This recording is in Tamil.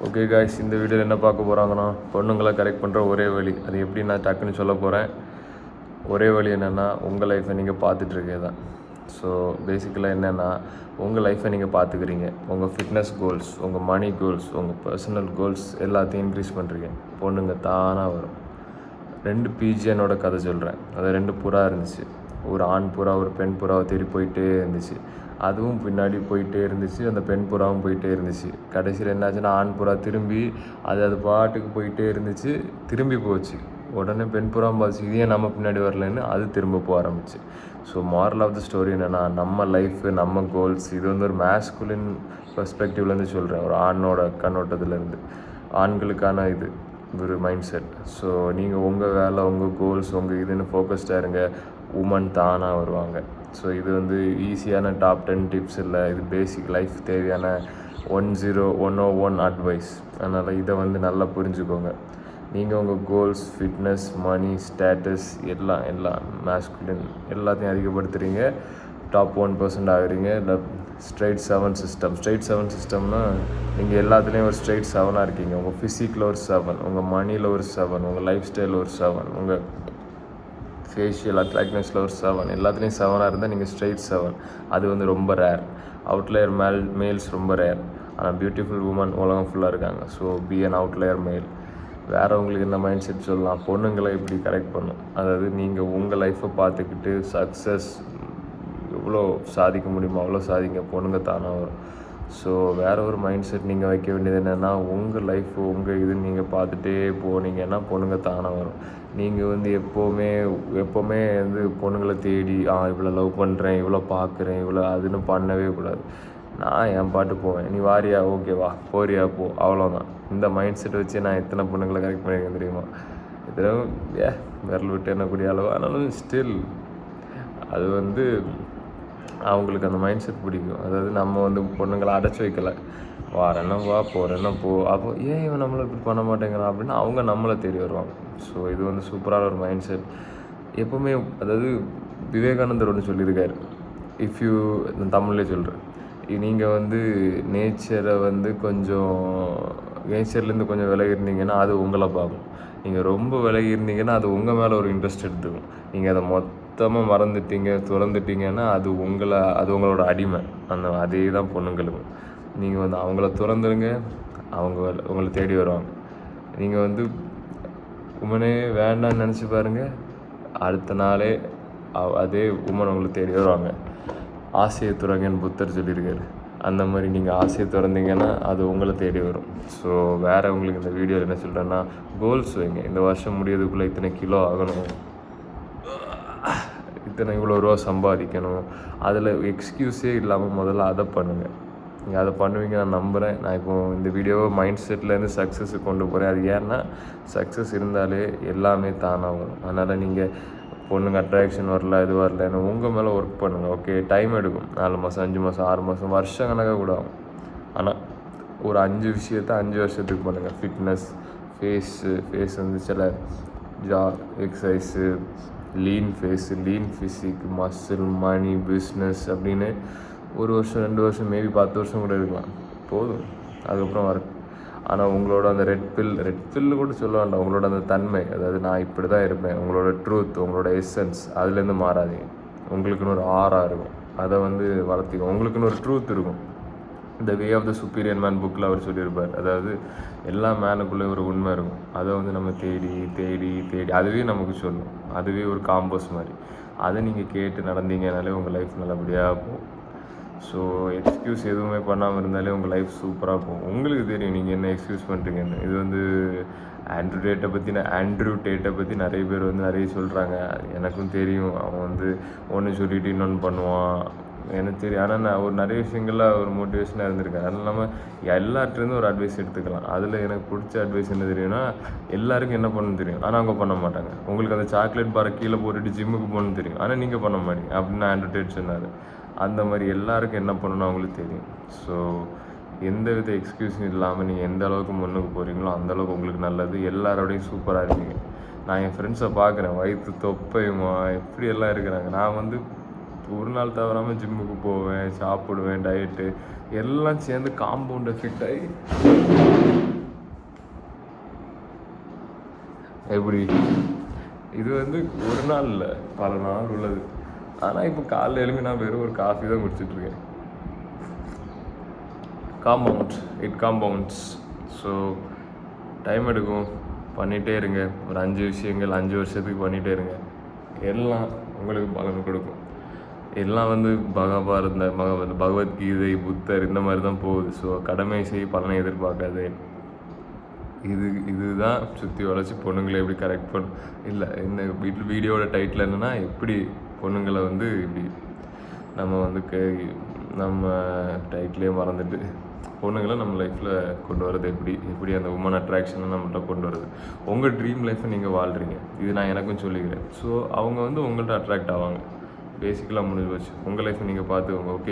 ஓகே காய்ஸ், இந்த வீடியோவில் என்ன பார்க்க போகிறாங்கன்னா, பொண்ணுங்களை கரெக்ட் பண்ணுற ஒரே வழி. அது எப்படி நான் டக்குன்னு சொல்ல போகிறேன். ஒரே வழி என்னென்னா, உங்கள் லைஃப்பை நீங்கள் பார்த்துட்ருக்கே தான். ஸோ பேசிக்கலாக என்னென்னா, உங்கள் லைஃப்பை நீங்கள் பார்த்துக்கிறீங்க. உங்கள் ஃபிட்னஸ் கோல்ஸ், உங்கள் மணி கோல்ஸ், உங்கள் பர்சனல் கோல்ஸ் எல்லாத்தையும் இன்க்ரீஸ் பண்ணுறீங்க. பொண்ணுங்க தானாக வரும். 2 பிஜியனோட கதை சொல்கிறேன். அது 2 புறா இருந்துச்சு. ஒரு ஆண் புறா ஒரு பெண் புறாவை தேடி போயிட்டே இருந்துச்சு. அதுவும் பின்னாடி போயிட்டே இருந்துச்சு. அந்த பெண் புறாவும் போயிட்டே இருந்துச்சு. கடைசியில் என்னாச்சுன்னா, ஆண் புறா திரும்பி அது பாட்டுக்கு போயிட்டே இருந்துச்சு. திரும்பி போச்சு. உடனே பெண் புறாவும் பார்த்துச்சு, இதே நம்ம பின்னாடி வரலன்னு அது திரும்ப போக ஆரம்பிச்சு. So moral of the story என்னென்னா, நம்ம லைஃபு, நம்ம கோல்ஸ், இது வந்து ஒரு மேஸ்குலின் பெர்ஸ்பெக்டிவ்லேருந்து சொல்கிறேன். ஒரு ஆணோட கண்ணோட்டத்துலேருந்து, ஆண்களுக்கான இது ஒரு மைண்ட் செட். ஸோ நீங்கள் உங்கள் வேலை, உங்கள் கோல்ஸ், உங்கள் இதுன்னு ஃபோக்கஸ்டாக இருங்க. உமன் தானாக வருவாங்க. ஸோ இது வந்து ஈஸியான டாப் 10 டிப்ஸ் இல்லை. இது பேசிக் லைஃப் தேவையான 101 அட்வைஸ். அதனால் இதை வந்து நல்லா புரிஞ்சுக்கோங்க. நீங்கள் உங்கள் கோல்ஸ், ஃபிட்னஸ், மணி, ஸ்டேட்டஸ் எல்லாம் மேஸ்குலின் எல்லாத்தையும் அதிகப்படுத்துகிறீங்க. டாப் 1% ஆகுறீங்க. Straight 7 system. ஸ்ட்ரைட் 7 சிஸ்டம்னால் நீங்கள் எல்லாத்துலேயும் ஒரு ஸ்ட்ரைட் 7ஆக இருக்கீங்க. உங்கள் ஃபிசிக்கில் ஒரு 7, உங்கள் மணியில் ஒரு 7, உங்கள் லைஃப் ஸ்டைலில் ஒரு 7, உங்கள் ஃபேஷியல் அட்ராக்ட்னஸில் ஒரு 7, எல்லாத்துலேயும் 7ஆக இருந்தால் நீங்கள் ஸ்ட்ரைட் 7. அது வந்து ரொம்ப ரேர். அவுட்லயர் மேல்ஸ் ரொம்ப ரேர். ஆனால் பியூட்டிஃபுல் உமன் உலகம் ஃபுல்லாக இருக்காங்க. ஸோ பி அன் அவுட்லயர் மேல். வேறு உங்களுக்கு என்ன மைண்ட் செட் சொல்லலாம், பொண்ணுங்களை இப்படி கரெக்ட் பண்ணும். அதாவது நீங்கள் உங்கள் லைஃப்பை பார்த்துக்கிட்டு சக்ஸஸ் எவ்வளோ சாதிக்க முடியுமோ அவ்வளோ சாதிங்க. பொண்ணுங்க தானாக வரும். ஸோ வேறு ஒரு மைண்ட் செட் நீங்கள் வைக்க வேண்டியது என்னென்னா, உங்கள் லைஃப்பு உங்கள் இதுன்னு நீங்கள் பார்த்துட்டே போனீங்கன்னா பொண்ணுங்க தானாக வரும். நீங்கள் வந்து எப்போவுமே வந்து பொண்ணுங்களை தேடி இவ்வளோ லவ் பண்ணுறேன், இவ்வளோ பார்க்குறேன், இவ்வளோ அதுன்னு பண்ணவே கூடாது. நான் என் பாட்டு போவேன். நீ வாரியா, ஓகேவா, போறியா, போ, அவ்வளோதான். இந்த மைண்ட் செட் வச்சு நான் எத்தனை பொண்ணுங்களை கரெக்ட் பண்ணியிருக்கேன் தெரியுமா? இதெல்லாம் விரல் விட்டு என்னக்கூடிய அளவு. ஆனாலும் ஸ்டில் அது வந்து அவங்களுக்கு அந்த மைண்ட் செட் பிடிக்கும். அதாவது நம்ம வந்து பொண்ணுங்களை அடைச்சி வைக்கலை. வாரேன்னா வா, போகிறேன்னா போ. அப்போ ஏன் இவன் நம்மளை இப்படி பண்ண மாட்டேங்கிறான் அப்படின்னா அவங்க நம்மளை தேடி வருவாங்க. ஸோ இது வந்து சூப்பரான ஒரு மைண்ட் செட். எப்போவுமே அதாவது விவேகானந்தர் ஒன்று சொல்லியிருக்காரு. நான் தமிழ்லேயே சொல்கிறேன். நீங்கள் வந்து நேச்சர்லேருந்து கொஞ்சம் விலகி இருந்தீங்கன்னா அது உங்களை பார்க்கும். நீங்கள் ரொம்ப விலகி இருந்தீங்கன்னா அது உங்கள் மேலே ஒரு இன்ட்ரெஸ்ட் எடுத்துக்கும். நீங்கள் அதை மொத்தமாக துறந்துட்டீங்கன்னா அது உங்களோட அடிமை. அதே தான் பொண்ணுங்களுக்கும். நீங்கள் வந்து அவங்கள துறந்துருங்க, அவங்க உங்களை தேடி வருவாங்க. நீங்கள் வந்து உமனே வேண்டான்னு நினச்சி பாருங்கள், அடுத்த நாளே அதே உமன் உங்களை தேடி வருவாங்க. ஆசையை துறங்கன்னு புத்தர் சொல்லியிருக்காரு. அந்த மாதிரி நீங்கள் ஆசையை திறந்தீங்கன்னா அது உங்களை தேடி வரும். ஸோ வேறு உங்களுக்கு இந்த வீடியோவில் என்ன சொல்கிறேன்னா, கோல்ஸ் வைங்க. இந்த வருஷம் முடியறதுக்குள்ளே இத்தனை கிலோ ஆகணும், இவ்வளோ ரூபா சம்பாதிக்கணும். அதில் எக்ஸ்கியூஸே இல்லாமல் முதல்ல அதை பண்ணுங்கள். நீங்கள் அதை பண்ணுவீங்க, நான் நம்புகிறேன். நான் இப்போது இந்த வீடியோவை மைண்ட் செட்லேருந்து சக்ஸஸுக்கு கொண்டு போகிறேன். அது ஏன்னா சக்ஸஸ் இருந்தாலே எல்லாமே தானாக வரும். அதனால் நீங்கள் பொண்ணுங்க அட்ராக்ஷன் வரல, இது வரலன்னு உங்கள் மேலே ஒர்க் பண்ணுங்கள். ஓகே, டைம் எடுக்கும். 4 மாதம், 5 மாதம், 6 மாதம், வருஷம் கணக்காக கூட ஆகும். ஆனால் ஒரு 5 விஷயத்தை 5 வருஷத்துக்கு பண்ணுங்கள். ஃபிட்னஸ், ஃபேஸ் வந்து சில exercise, lean face, lean physique, muscle, money, business அப்படின்னு 1 வருஷம், 2 வருஷம், மேபி 10 வருஷம் கூட இருக்கலாம். போதும், அதுக்கப்புறம் வர. ஆனால் உங்களோட அந்த ரெட் பில்லு கூட சொல்ல வேண்டாம். உங்களோட அந்த தன்மை, அதாவது நான் இப்படி தான் இருப்பேன், உங்களோட ட்ரூத், உங்களோட எசன்ஸ், அதுலேருந்து மாறாதீங்க. உங்களுக்குன்னு ஒரு ஆறாக இருக்கும், அதை வந்து வளர்த்திக்கும். உங்களுக்குன்னு ஒரு ட்ரூத் இருக்கும். இந்த way of the superior man புக்கில் அவர் சொல்லியிருப்பார். அதாவது எல்லா மேனுக்குள்ளே ஒரு உண்மை இருக்கும். அதை வந்து நம்ம தேடி அதுவே நமக்கு சொல்லும். அதுவே ஒரு காம்போஸ் மாதிரி. அதை நீங்கள் கேட்டு நடந்தீங்கனாலே உங்கள் லைஃப் நல்லபடியாக போகும். ஸோ எக்ஸ்கியூஸ் எதுவுமே பண்ணாமல் இருந்தாலே உங்கள் லைஃப் சூப்பராக போகும். உங்களுக்கு தெரியும் நீங்கள் என்ன எக்ஸ்கியூஸ் பண்ணுறீங்கன்னு. இது வந்து ஆண்ட்ரூ டேட்டை பற்றி நிறைய பேர் வந்து நிறைய சொல்கிறாங்க. எனக்கும் தெரியும். அவன் வந்து ஒன்று சொல்லிட்டு இன்னொன்று பண்ணுவான், எனக்கு தெரியும். ஆனால் நான் ஒரு நிறைய விஷயங்களில் ஒரு மோட்டிவேஷனாக இருந்திருக்கேன். அது இல்லாமல் எல்லார்ட்டேருந்து ஒரு அட்வைஸ் எடுத்துக்கலாம். அதில் எனக்கு பிடிச்ச அட்வைஸ் என்ன தெரியும்னா, எல்லாருக்கும் என்ன பண்ணணும்னு தெரியும், ஆனால் அவங்க பண்ண மாட்டாங்க. உங்களுக்கு அந்த சாக்லேட் பாரை கீழே போட்டுட்டு ஜிம்முக்கு போகணுன்னு தெரியும், ஆனால் நீங்கள் பண்ண மாட்டீங்க அப்படின்னு ஆண்ட்ரூ டேட் சொன்னார். அந்த மாதிரி எல்லாருக்கும் என்ன பண்ணணும்னு அவங்களுக்கு தெரியும். ஸோ எந்த வித எக்ஸ்கியூஸும் இல்லாமல் நீங்கள் எந்த அளவுக்கு முன்னுக்கு போகிறீங்களோ அந்தளவுக்கு உங்களுக்கு நல்லது. எல்லாரோடையும் சூப்பராக இருக்கீங்க. நான் என் ஃப்ரெண்ட்ஸை பார்க்குறேன், வயிற்று தொப்பையுமா எப்படியெல்லாம் இருக்கிறாங்க. நான் வந்து ஒரு நாள் தவறாமல் ஜிம்முக்கு போவேன், சாப்பிடுவேன், டயட்டு எல்லாம் சேர்ந்து காம்பவுண்ட் எஃபெக்ட் ஆகி எப்படி இது வந்து ஒரு நாள் இல்லை, பல நாள் உள்ளது. ஆனால் இப்போ காலைல எழுப்பி நான் வெறும் ஒரு காஃபி தான் குடிச்சிட்ருக்கேன். காம்பவுண்ட்ஸ். ஸோ டைம் எடுக்கும், பண்ணிகிட்டே இருங்க. ஒரு 5 விஷயங்கள் 5 வருஷத்துக்கு பண்ணிகிட்டே இருங்க. எல்லாம் உங்களுக்கு பலன் கொடுக்கும். எல்லாம் வந்து பகவத்கீதை, புத்தர் இந்த மாதிரி தான் போகுது. ஸோ கடமை செய், பலனை எதிர்பார்க்காது. இதுதான் சுற்றி வளைச்சி பொண்ணுங்களை எப்படி கரெக்ட் பண்ணும். இல்லை, இந்த வீடியோட டைட்டில் என்னென்னா, எப்படி பொண்ணுங்களை வந்து இப்படி நம்ம வந்து நம்ம டைட்டிலே மறந்துட்டு பொண்ணுங்களை நம்ம லைஃப்பில் கொண்டு வரது எப்படி அந்த உமன் அட்ராக்ஷனை நம்மள்ட்ட கொண்டு வருது. உங்கள் ட்ரீம் லைஃப்பை நீங்கள் வாழ்கிறீங்க, இது நான் எனக்கும் சொல்லிக்கிறேன். ஸோ அவங்க வந்து உங்கள்கிட்ட அட்ராக்ட் ஆவாங்க. பேசிக்கலாக முடிஞ்சு போச்சு. உங்கள் லைஃப்பை நீங்கள் பார்த்துக்கோங்க. ஓகே.